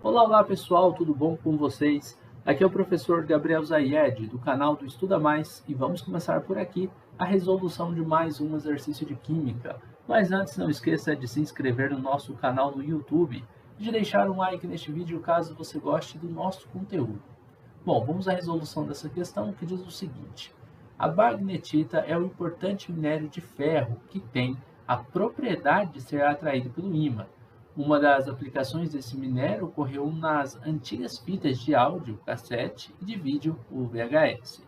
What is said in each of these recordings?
Olá, olá pessoal, tudo bom com vocês? Aqui é o professor Gabriel Zayed, do canal do Estuda Mais, e vamos começar por aqui a resolução de mais um exercício de Química. Mas antes, não esqueça de se inscrever no nosso canal no YouTube e de deixar um like neste vídeo caso você goste do nosso conteúdo. Bom, vamos à resolução dessa questão, que diz o seguinte: a bagnetita é um importante minério de ferro que tem a propriedade de ser atraído pelo ímã. Uma das aplicações desse minério ocorreu nas antigas fitas de áudio, cassete e de vídeo, o VHS.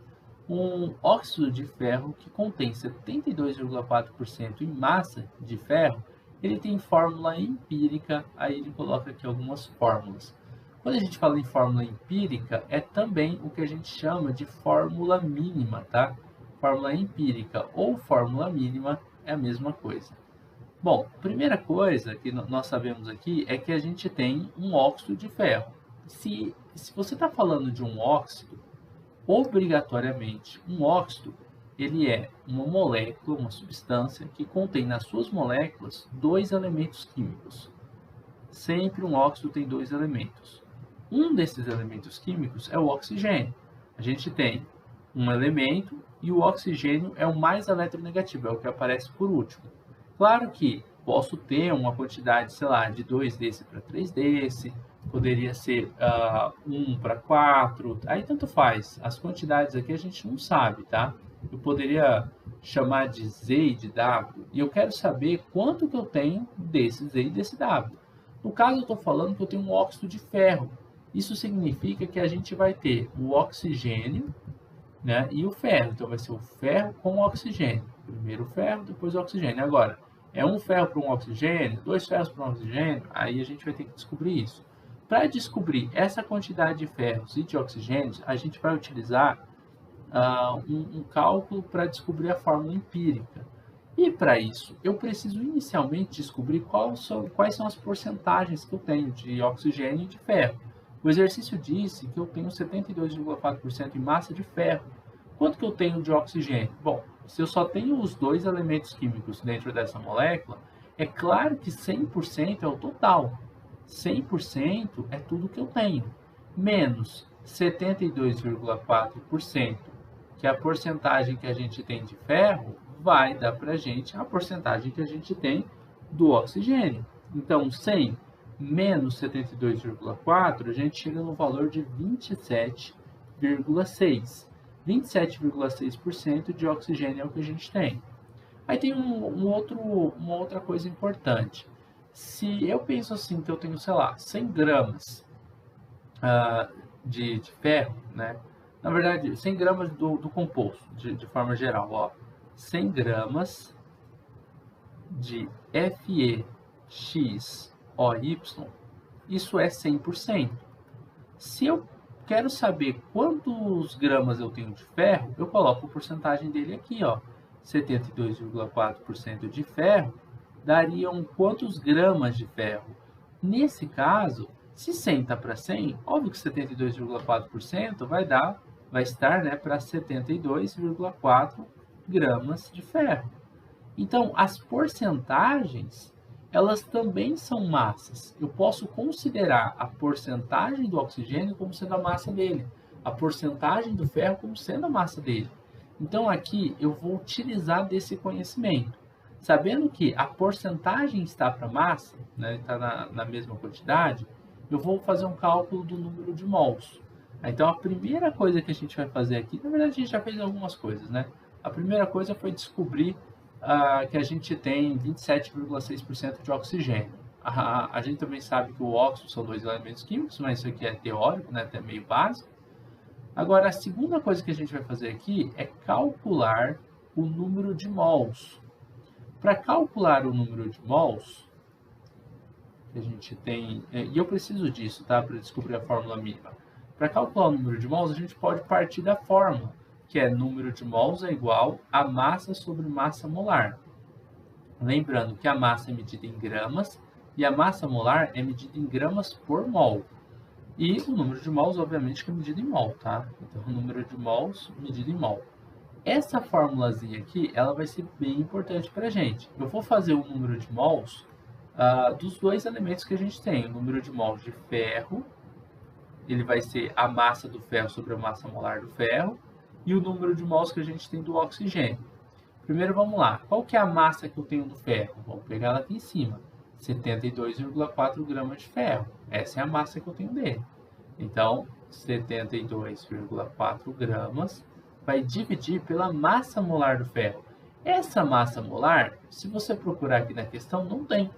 Um óxido de ferro que contém 72,4% em massa de ferro, ele tem fórmula empírica, aí ele coloca aqui algumas fórmulas. Quando a gente fala em fórmula empírica, é também o que a gente chama de fórmula mínima, tá? Fórmula empírica ou fórmula mínima é a mesma coisa. Bom, primeira coisa que nós sabemos aqui é que a gente tem um óxido de ferro. Se você está falando de um óxido, obrigatoriamente, um óxido, ele é uma molécula, uma substância que contém nas suas moléculas dois elementos químicos. Sempre um óxido tem dois elementos. Um desses elementos químicos é o oxigênio. A gente tem um elemento e o oxigênio é o mais eletronegativo, é o que aparece por último. Claro que posso ter uma quantidade, sei lá, de 2 desse para 3 desse, poderia ser 1 para 4, aí tanto faz. As quantidades aqui a gente não sabe, tá? Eu poderia chamar de Z e de W, e eu quero saber quanto que eu tenho desse Z e desse W. No caso, eu estou falando que eu tenho um óxido de ferro. Isso significa que a gente vai ter o oxigênio, né, e o ferro. Então, vai ser o ferro com o oxigênio. Primeiro o ferro, depois o oxigênio. Agora, é um ferro para um oxigênio, dois ferros para um oxigênio? Aí a gente vai ter que descobrir isso. Para descobrir essa quantidade de ferros e de oxigênios, a gente vai utilizar um cálculo para descobrir a fórmula empírica. E para isso, eu preciso inicialmente descobrir quais são as porcentagens que eu tenho de oxigênio e de ferro. O exercício disse que eu tenho 72,4% em massa de ferro. Quanto que eu tenho de oxigênio? Bom, se eu só tenho os dois elementos químicos dentro dessa molécula, é claro que 100% é o total. 100% é tudo que eu tenho. Menos 72,4%, que é a porcentagem que a gente tem de ferro, vai dar para a gente a porcentagem que a gente tem do oxigênio. Então, 100 menos 72,4, a gente chega no valor de 27,6. 27,6% de oxigênio é o que a gente tem. Aí tem uma outra coisa importante. Se eu penso assim, que eu tenho, sei lá, 100 gramas de ferro, né? Na verdade, 100 gramas do composto, de forma geral, ó. 100 gramas de FeXOY, isso é 100%. Se eu quero saber quantos gramas eu tenho de ferro, eu coloco a porcentagem dele aqui, ó. 72,4% de ferro dariam quantos gramas de ferro? Nesse caso, se 100 está para 100, óbvio que 72,4% vai estar, né, para 72,4 gramas de ferro. Então, as porcentagens, elas também são massas. Eu posso considerar a porcentagem do oxigênio como sendo a massa dele, a porcentagem do ferro como sendo a massa dele. Então, aqui eu vou utilizar desse conhecimento. Sabendo que a porcentagem está para massa, né, está na mesma quantidade, eu vou fazer um cálculo do número de mols. Então, a primeira coisa que a gente vai fazer aqui, na verdade a gente já fez algumas coisas, né? A primeira coisa foi descobrir que a gente tem 27,6% de oxigênio. A gente também sabe que o óxido são dois elementos químicos, mas isso aqui é teórico, né, até meio básico. Agora, a segunda coisa que a gente vai fazer aqui é calcular o número de mols. Para calcular o número de mols, que a gente tem, e eu preciso disso, tá, para descobrir a fórmula mínima. Para calcular o número de mols, a gente pode partir da fórmula, que é número de mols é igual a massa sobre massa molar. Lembrando que a massa é medida em gramas e a massa molar é medida em gramas por mol. E o número de mols, obviamente, que é medido em mol, tá? Então, o número de mols medido em mol. Essa formulazinha aqui, ela vai ser bem importante para a gente. Eu vou fazer o número de mols dos dois elementos que a gente tem. O número de mols de ferro, ele vai ser a massa do ferro sobre a massa molar do ferro, e o número de mols que a gente tem do oxigênio. Primeiro vamos lá, qual que é a massa que eu tenho do ferro? Vamos pegar ela aqui em cima, 72,4 gramas de ferro. Essa é a massa que eu tenho dele. Então, 72,4 gramas vai dividir pela massa molar do ferro. Essa massa molar, se você procurar aqui na questão, não tem.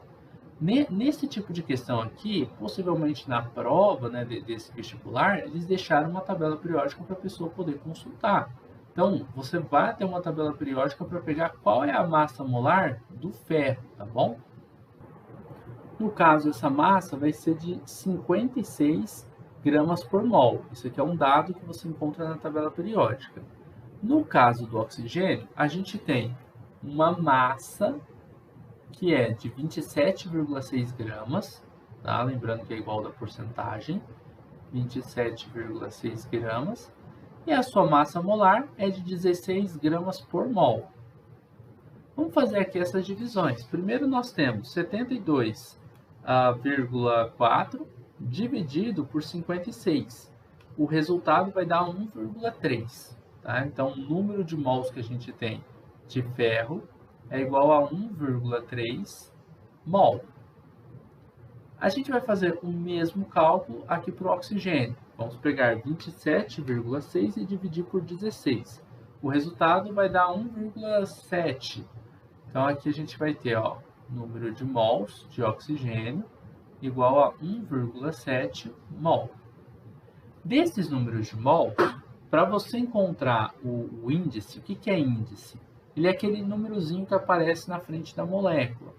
Nesse tipo de questão aqui, possivelmente na prova, né, desse vestibular, eles deixaram uma tabela periódica para a pessoa poder consultar. Então, você vai ter uma tabela periódica para pegar qual é a massa molar do ferro, tá bom? No caso, essa massa vai ser de 56 gramas por mol. Isso aqui é um dado que você encontra na tabela periódica. No caso do oxigênio, a gente tem uma massa que é de 27,6 gramas, tá? Lembrando que é igual da porcentagem, 27,6 gramas, e a sua massa molar é de 16 gramas por mol. Vamos fazer aqui essas divisões. Primeiro nós temos 72,4 dividido por 56. O resultado vai dar 1,3. Tá? Então, o número de mols que a gente tem de ferro é igual a 1,3 mol. A gente vai fazer o mesmo cálculo aqui para o oxigênio. Vamos pegar 27,6 e dividir por 16. O resultado vai dar 1,7. Então, aqui a gente vai ter número de mols de oxigênio igual a 1,7 mol. Desses números de mol, para você encontrar o índice, o que é índice? Ele é aquele númerozinho que aparece na frente da molécula.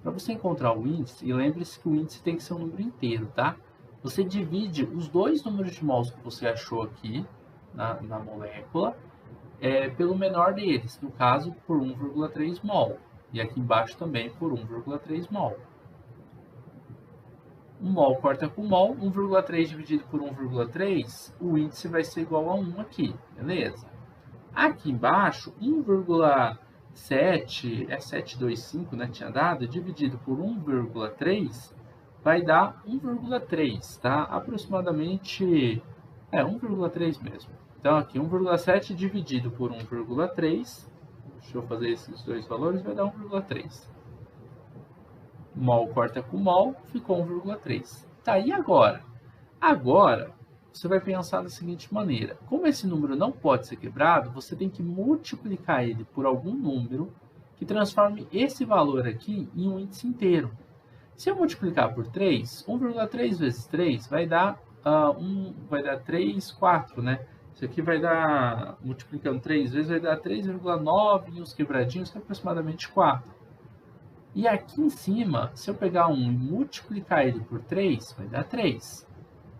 Para você encontrar o índice, e lembre-se que o índice tem que ser um número inteiro, tá? Você divide os dois números de mols que você achou aqui na molécula pelo menor deles, no caso por 1,3 mol. E aqui embaixo também por 1,3 mol. 1 mol corta com mol, 1,3 dividido por 1,3, o índice vai ser igual a 1 aqui, beleza? Aqui embaixo, 1,7, 725, né, tinha dado, dividido por 1,3, vai dar 1,3, tá? Aproximadamente, 1,3 mesmo. Então, aqui, 1,7 dividido por 1,3, deixa eu fazer esses dois valores, vai dar 1,3. Mol corta com mol, ficou 1,3. Tá, e agora? Agora, você vai pensar da seguinte maneira. Como esse número não pode ser quebrado, você tem que multiplicar ele por algum número que transforme esse valor aqui em um índice inteiro. Se eu multiplicar por 3, 1,3 vezes 3 vai dar 3, 4, né? Isso aqui vai dar, multiplicando 3 vezes, vai dar 3,9 e uns quebradinhos, que é aproximadamente 4. E aqui em cima, se eu pegar 1 e multiplicar ele por 3, vai dar 3.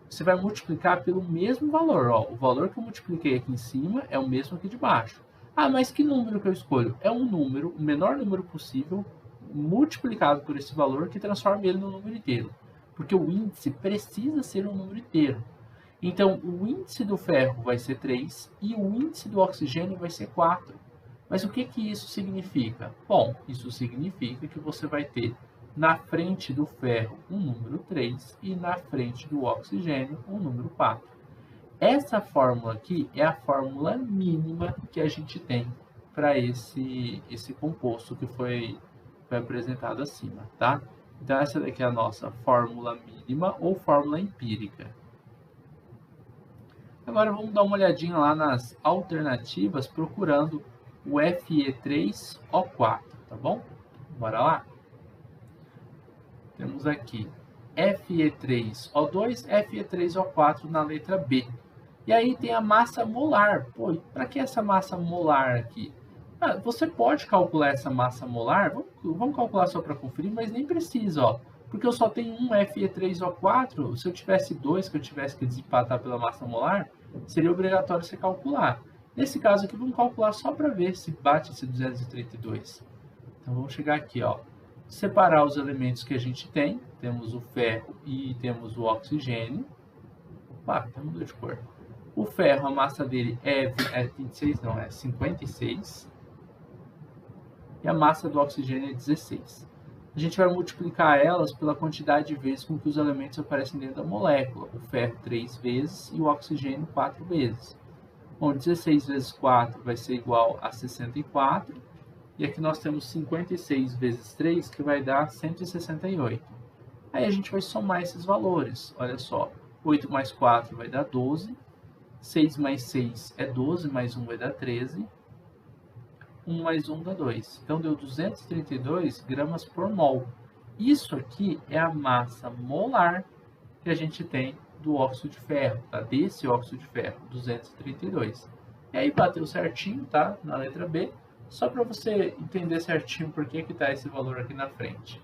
Você vai multiplicar pelo mesmo valor. O valor que eu multipliquei aqui em cima é o mesmo aqui de baixo. Ah, mas que número que eu escolho? É um número, o menor número possível, multiplicado por esse valor, que transforma ele no número inteiro. Porque o índice precisa ser um número inteiro. Então, o índice do ferro vai ser 3 e o índice do oxigênio vai ser 4. Mas o que isso significa? Bom, isso significa que você vai ter na frente do ferro um número 3 e na frente do oxigênio um número 4. Essa fórmula aqui é a fórmula mínima que a gente tem para esse composto que foi apresentado acima, tá? Então essa daqui é a nossa fórmula mínima ou fórmula empírica. Agora vamos dar uma olhadinha lá nas alternativas procurando o Fe3O4, tá bom? Bora lá? Temos aqui Fe3O2, Fe3O4 na letra B. E aí tem a massa molar. Pô, para que essa massa molar aqui? Você pode calcular essa massa molar, vamos calcular só para conferir, mas nem precisa, ó. Porque eu só tenho um Fe3O4, se eu tivesse dois que eu tivesse que desempatar pela massa molar, seria obrigatório você calcular. Nesse caso aqui, vamos calcular só para ver se bate esse 232. Então, vamos chegar aqui, ó. Separar os elementos que a gente tem. Temos o ferro e temos o oxigênio. Opa, até mudou de cor. O ferro, a massa dele é 26, não, é 56. E a massa do oxigênio é 16. A gente vai multiplicar elas pela quantidade de vezes com que os elementos aparecem dentro da molécula. O ferro 3 vezes e o oxigênio 4 vezes. Bom, 16 vezes 4 vai ser igual a 64. E aqui nós temos 56 vezes 3, que vai dar 168. Aí a gente vai somar esses valores. Olha só, 8 mais 4 vai dar 12. 6 mais 6 é 12, mais 1 vai dar 13. 1 mais 1 dá 2. Então, deu 232 gramas por mol. Isso aqui é a massa molar que a gente tem do óxido de ferro, tá? Desse óxido de ferro, 232. E aí bateu certinho, tá? Na letra B, só para você entender certinho por que está esse valor aqui na frente.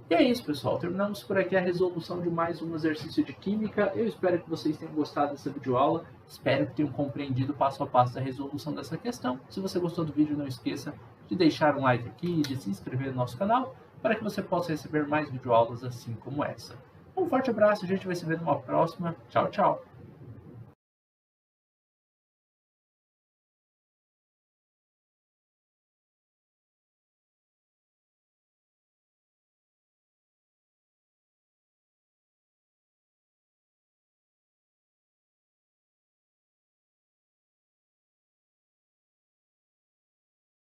E é isso, pessoal. Terminamos por aqui a resolução de mais um exercício de química. Eu espero que vocês tenham gostado dessa videoaula. Espero que tenham compreendido passo a passo a resolução dessa questão. Se você gostou do vídeo, não esqueça de deixar um like aqui e de se inscrever no nosso canal para que você possa receber mais videoaulas assim como essa. Um forte abraço, a gente vai se ver numa próxima. Tchau, tchau!